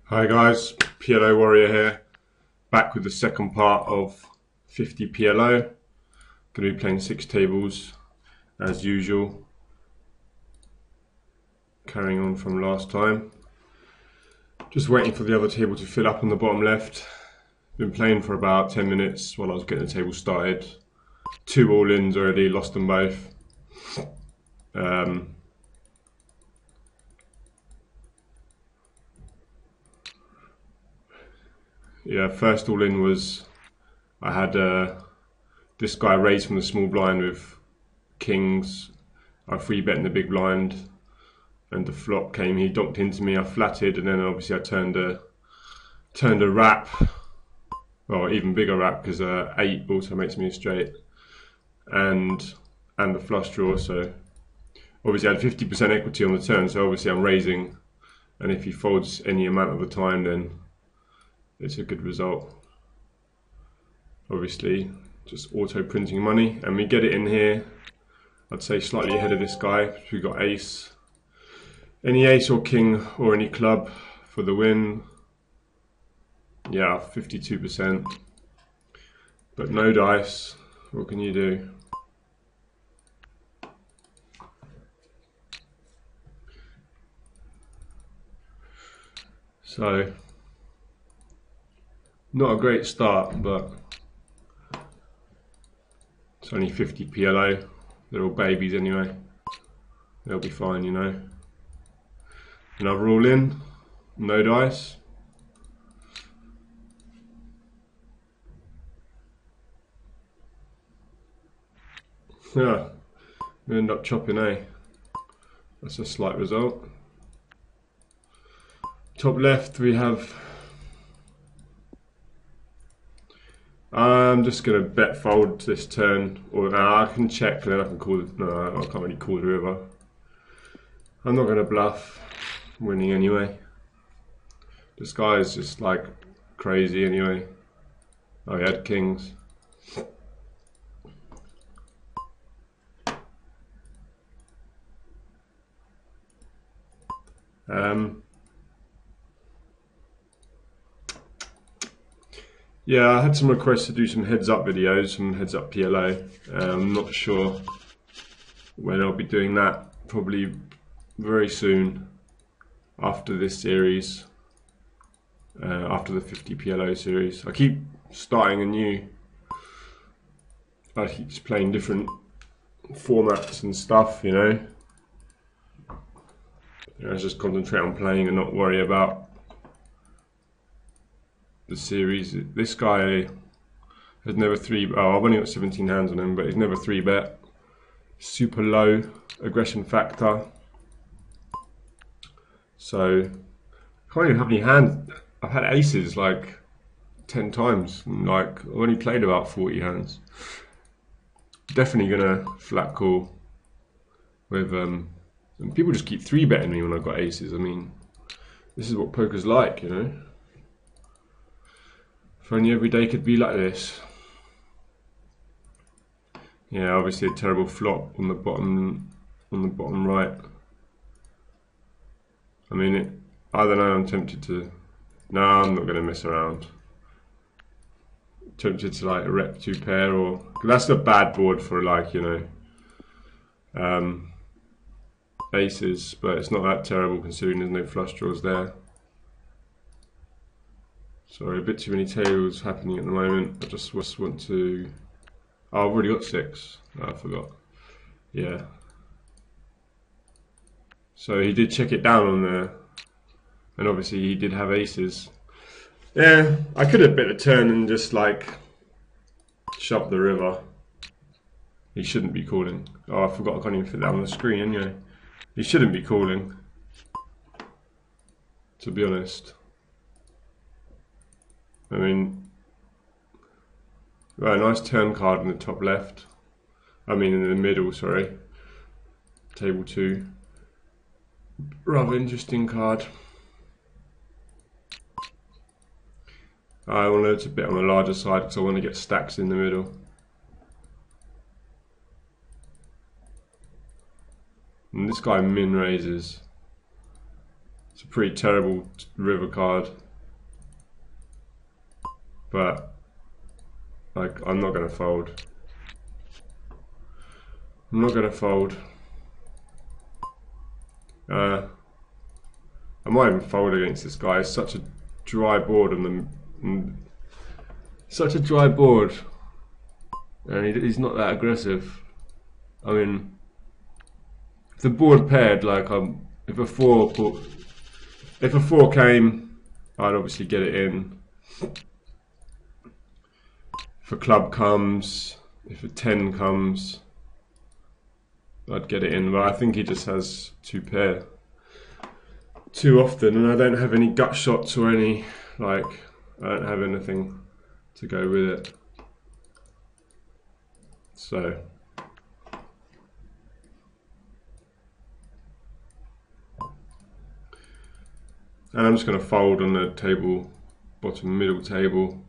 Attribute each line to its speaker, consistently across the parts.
Speaker 1: Hi guys, PLO Warrior here, back with the second part of 50 PLO. Going to be playing 6 tables as usual, carrying on from last time. Just waiting for the other table to fill up on the bottom left. Been playing for about 10 minutes while I was getting the table started. 2 all-ins already, lost them both. Yeah, first all-in was, I had this guy raised from the small blind with kings. I free bet in the big blind, and the flop came. He donked into me. I flatted, and then obviously I turned a wrap, or even bigger wrap, because 8 also makes me a straight, and the flush draw. So obviously I had 50% equity on the turn. So obviously I'm raising, and if he folds any amount of the time, then it's a good result. Obviously, just auto printing money, and we get it in here. I'd say slightly ahead of this guy. We got ace, any ace or king or any club for the win. Yeah, 52%, but no dice. What can you do? So, not a great start, but it's only 50 PLO. They're all babies anyway. They'll be fine, you know. Another all in, no dice. Yeah, we end up chopping A. That's a slight result. Top left we have, I'm just going to bet fold this turn, or I can check and then I can call it. No, I can't really call the river. I'm not going to bluff, I'm winning anyway. This guy is just like crazy anyway. Oh, he had kings. Yeah, I had some requests to do some heads up videos, some heads up PLO. I'm not sure when I'll be doing that. Probably very soon after this series, after the 50 PLO series. I keep starting anew. I keep just playing different formats and stuff, you know. I just concentrate on playing and not worry about the series. This guy has never I've only got 17 hands on him, but he's never 3-bet. Super low aggression factor. So I can't even have any hands. I've had aces like 10 times. Like I've only played about 40 hands. Definitely gonna flat call with and people just keep 3-betting me when I've got aces. I mean, this is what poker's like, you know. If only every day could be like this. Yeah, obviously a terrible flop on the bottom right. I mean, I don't know, I'm tempted to, no, I'm not going to mess around. Tempted to like a rep 2 pair, or, that's a bad board for like, you know, aces, but it's not that terrible considering there's no flush draws there. Sorry, a bit too many tables happening at the moment. I just want to, oh, I've already got 6, oh, I forgot, yeah. So he did check it down on there, and obviously he did have aces. Yeah, I could have bet a turn and just like shove the river. He shouldn't be calling. Oh, I forgot I can't even fit that on the screen anyway. He shouldn't be calling, to be honest. I mean, right, nice turn card in the top left. I mean in the middle, sorry. Table 2. Rather interesting card. I want it to bet on the larger side because I want to get stacks in the middle. And this guy min raises. It's a pretty terrible river card, but like I'm not going to fold. I'm not going to fold. I might even fold against this guy. It's such a dry board and such a dry board, and he's not that aggressive. I mean, if the board paired, like if a four came, I'd obviously get it in. If a club comes, if a 10 comes, I'd get it in. But I think he just has two pair too often, and I don't have any gut shots or any, like, I don't have anything to go with it. So and I'm just going to fold on the table, bottom middle table.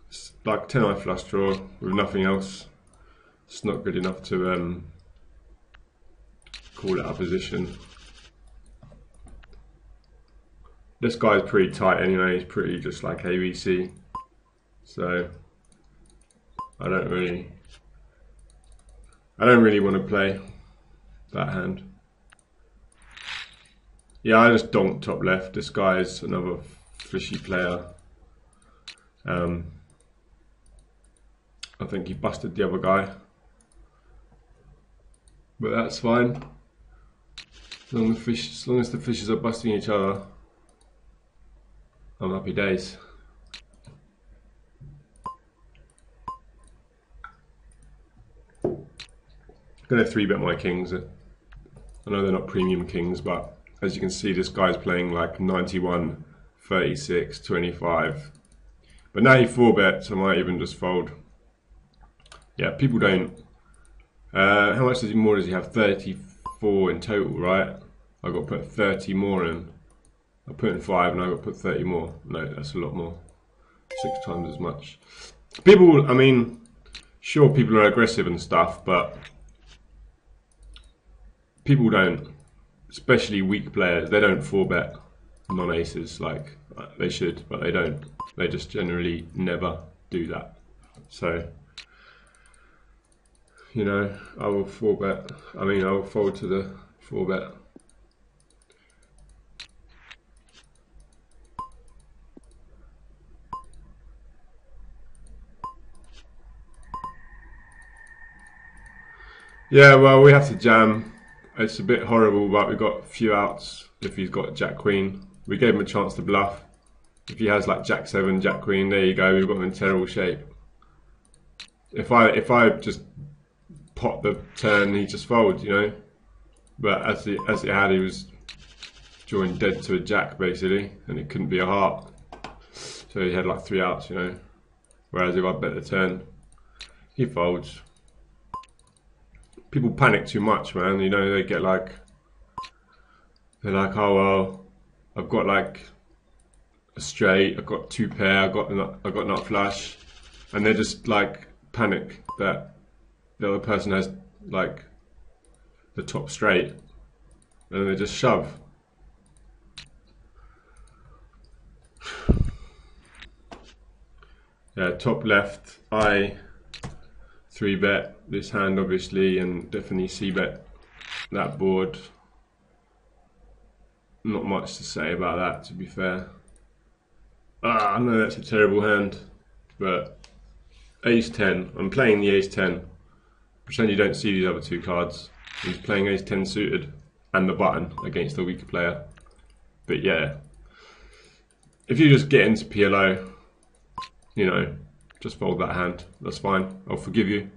Speaker 1: It's like 10-eye flush draw with nothing else. It's not good enough to call it a position. This guy's pretty tight anyway, he's pretty just like ABC. So I don't really want to play that hand. Yeah, I just donk top left. This guy is another fishy player. I think he busted the other guy, but that's fine. As long as the fishes are busting each other, I'm happy days. I'm gonna 3-bet my kings. I know they're not premium kings, but as you can see, this guy's playing like 91, 36, 25. But now he 4-bets, I might even just fold. Yeah, people don't. How much more does he have? 34 in total, right? I've got to put 30 more in. I put in 5 and I've got to put 30 more. No, that's a lot more. 6 times as much. People, I mean, sure, people are aggressive and stuff, but people don't, especially weak players, they don't 4-bet non-aces like they should, but they don't. They just generally never do that. So, you know, I will 4-bet. I mean, I will fold to the 4-bet. Yeah, well, we have to jam. It's a bit horrible, but we've got a few outs if he's got Jack Queen. We gave him a chance to bluff. If he has like Jack 7, Jack Queen, there you go, we've got him in terrible shape. If I just pot the turn, he just folds, you know. But as it had, he was joined dead to a Jack basically, and it couldn't be a heart. So he had like 3 outs, you know. Whereas if I bet the turn, he folds. People panic too much, man. You know, they get like, they're like, oh well, I've got like a straight, I've got 2 pair, I've got nut flush, and they just like panic that the other person has like the top straight, and they just shove. Yeah, top left, I 3-bet this hand obviously, and definitely C-bet that board. Not much to say about that, to be fair. I know that's a terrible hand, but ace 10. I'm playing the ace 10. Pretend you don't see these other 2 cards. He's playing ace 10 suited and the button against a weaker player. But yeah, if you just get into PLO, you know, just fold that hand. That's fine. I'll forgive you.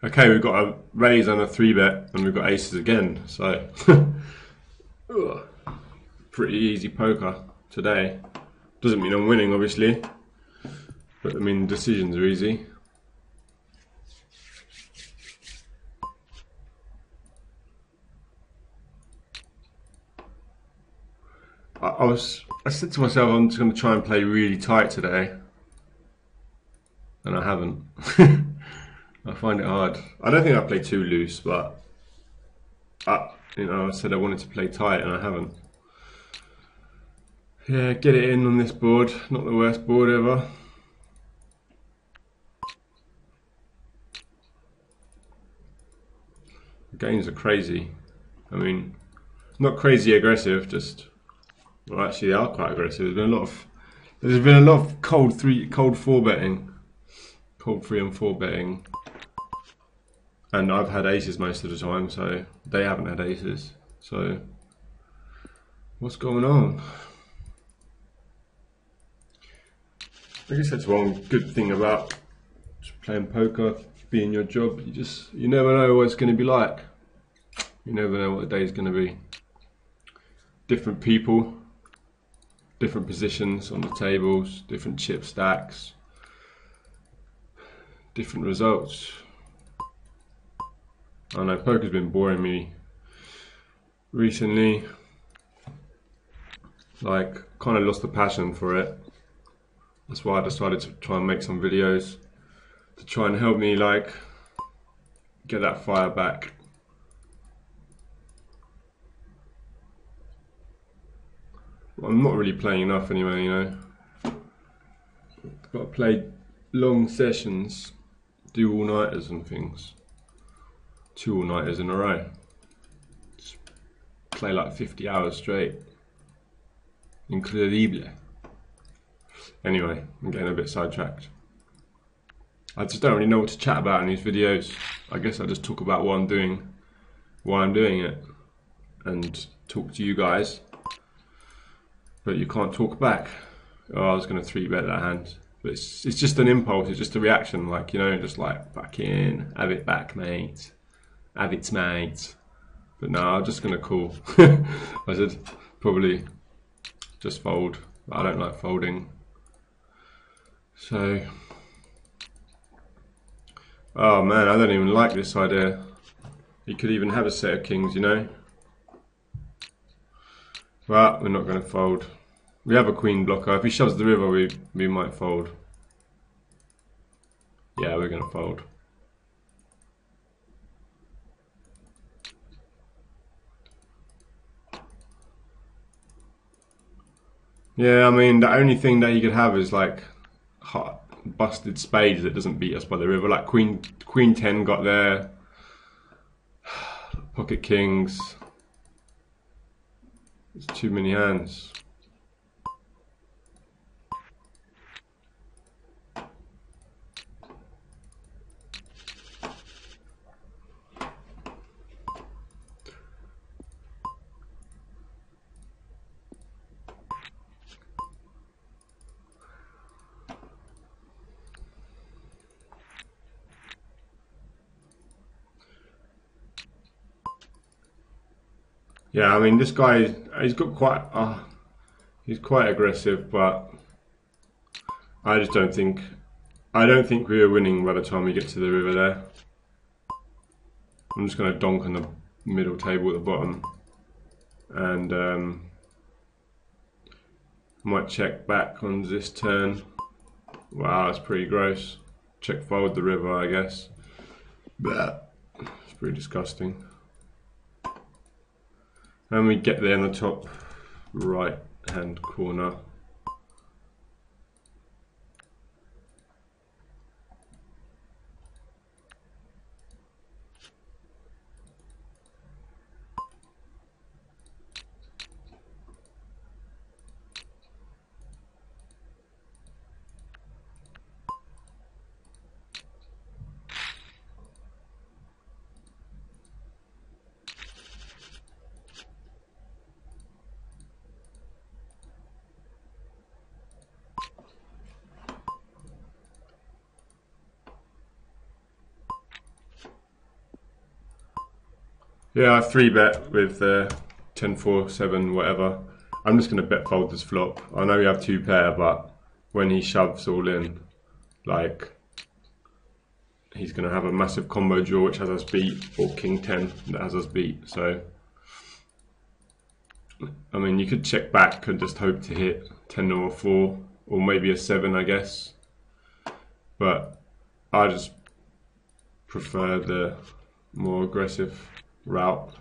Speaker 1: Okay, we've got a raise and a 3-bet, and we've got aces again. So, pretty easy poker today. Doesn't mean I'm winning, obviously, but I mean decisions are easy. I said to myself, I'm just going to try and play really tight today, and I haven't. I find it hard. I don't think I play too loose, but I said I wanted to play tight, and I haven't. Yeah, get it in on this board. Not the worst board ever. The games are crazy. I mean, not crazy aggressive, just. Well, actually, they are quite aggressive. There's been a lot of cold 4 betting, cold 3 and 4 betting, and I've had aces most of the time, so they haven't had aces. So, what's going on? I guess that's one good thing about playing poker, being your job. You never know what it's going to be like. You never know what the day is going to be. Different people, different positions on the tables, different chip stacks, different results. I know poker's been boring me recently. Like, kind of lost the passion for it. That's why I decided to try and make some videos to try and help me, like, get that fire back. I'm not really playing enough anyway, you know. Got to play long sessions, do all-nighters and things. 2 all-nighters in a row. Just play like 50 hours straight. Incredible. Anyway, I'm getting a bit sidetracked. I just don't really know what to chat about in these videos. I guess I just talk about what I'm doing, why I'm doing it, and talk to you guys. But you can't talk back. Oh, I was going to 3-bet that hand. But it's just an impulse, it's just a reaction, like, you know, just like, fucking, have it back, mate. Have it, mate. But no, I'm just going to call. I said, probably just fold. I don't like folding. So, oh man, I don't even like this idea. You could even have a set of kings, you know. But we're not going to fold. We have a queen blocker. If he shoves the river, we might fold. Yeah, we're going to fold. Yeah, I mean, the only thing that he could have is like busted spades that doesn't beat us by the river. Like Queen 10 got there. Pocket kings. It's too many hands. Yeah, I mean, this guy, he's quite aggressive, but I don't think we are winning by the time we get to the river there. I'm just going to donk on the middle table at the bottom, and might check back on this turn. Wow, that's pretty gross. Check fold the river, I guess. But it's pretty disgusting. And we get there in the top right hand corner. Yeah, I 3-bet with 10-4-7, whatever. I'm just going to bet fold this flop. I know we have 2 pair, but when he shoves all in, like, he's going to have a massive combo draw which has us beat, or king 10 that has us beat. So, I mean, you could check back and just hope to hit 10 or 4, or maybe a 7, I guess. But I just prefer the more aggressive route.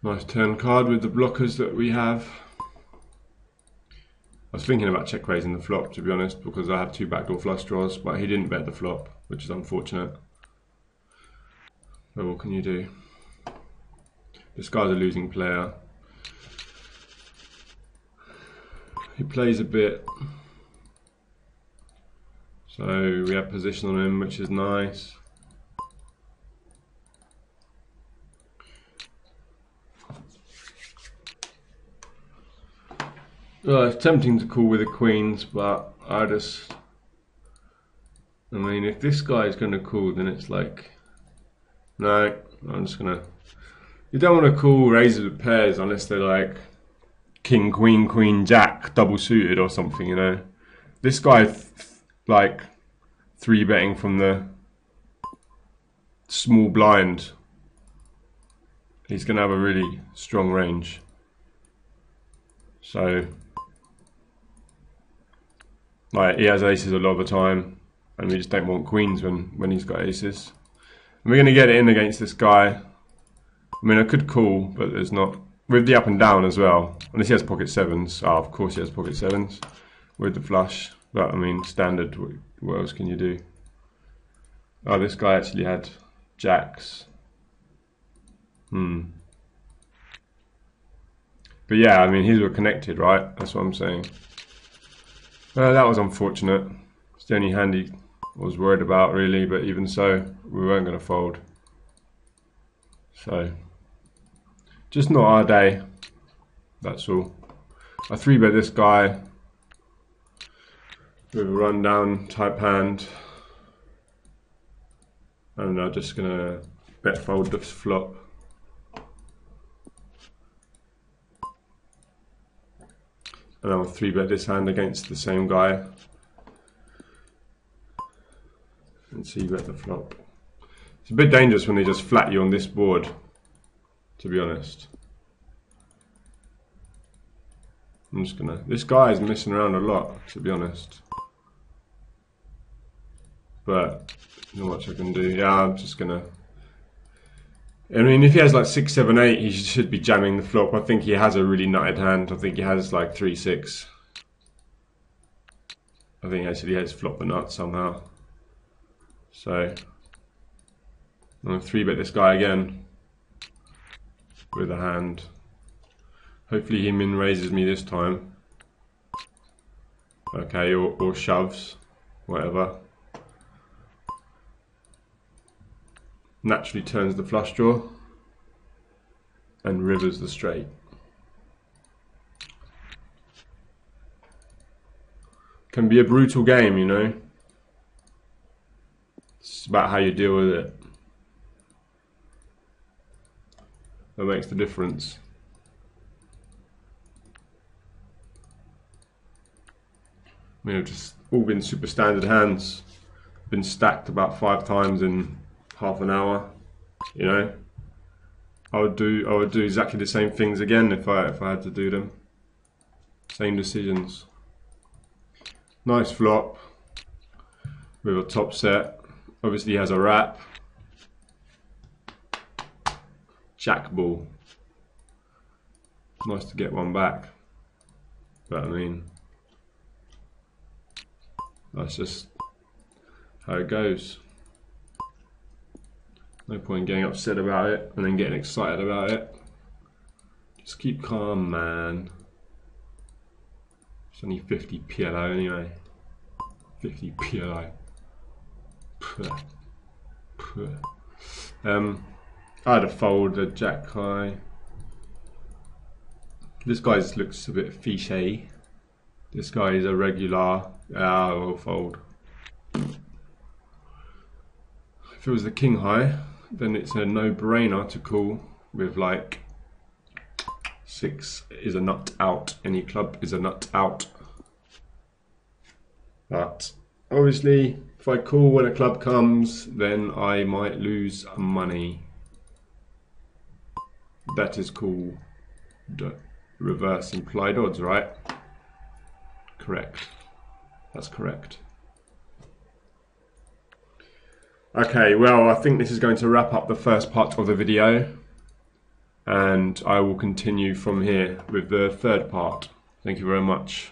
Speaker 1: Nice turn card with the blockers that we have. I was thinking about check raising the flop, to be honest, because I have 2 backdoor flush draws, but he didn't bet the flop, which is unfortunate. But what can you do? This guy's a losing player. He plays a bit, so we have position on him, which is nice. Well, it's tempting to call with the queens, but I mean, if this guy is going to call, then it's like, no, I'm just going to, you don't want to call raises with pairs unless they're like king, queen, queen, jack, double suited or something, you know. This guy, like, 3-betting from the small blind, he's going to have a really strong range. So, like, he has aces a lot of the time, and we just don't want queens when he's got aces. And we're going to get it in against this guy. I mean, I could call, but there's not. With the up and down as well. Unless he has pocket 7s. Oh, of course he has pocket 7s. With the flush. But, I mean, standard, what else can you do? Oh, this guy actually had jacks. But yeah, I mean, his were connected, right? That's what I'm saying. That was unfortunate. It's the only hand he was worried about, really. But even so, we weren't going to fold. So, just not our day. That's all. I 3-bet this guy with a rundown type hand. And I'm just going to bet fold this flop. And I'll 3-bet this hand against the same guy. And c-bet the flop. It's a bit dangerous when they just flat you on this board, to be honest. I'm just gonna, this guy is messing around a lot, to be honest. But, not much I can do. Yeah, I'm just gonna, I mean, if he has like 6, 7, 8, he should be jamming the flop. I think he has a really nutted hand. I think he has like 3, 6. I think actually he has flop the nut somehow. So, I'm going to 3-bet this guy again with a hand. Hopefully he min raises me this time. Okay, or shoves, whatever. Naturally turns the flush draw and rivers the straight. Can be a brutal game, you know. It's about how you deal with it. That makes the difference. I mean, have just all been super standard hands. Been stacked about 5 times in half an hour. You know, I would do exactly the same things again if I had to do them. Same decisions. Nice flop with a top set. Obviously he has a wrap. Jack ball. Nice to get one back. But I mean, that's just how it goes. No point getting upset about it and then getting excited about it. Just keep calm, man. It's only 50 PLO anyway. 50 PLO. I had a fold, a jack high. This guy looks a bit fiché. This guy is a regular. I will fold. If it was the king high, then it's a no-brainer to call with like 6 is a nut out. Any club is a nut out. But obviously, if I call when a club comes, then I might lose money. That is called reverse implied odds, right? Correct. That's correct. Okay, well, I think this is going to wrap up the first part of the video, and I will continue from here with the third part. Thank you very much.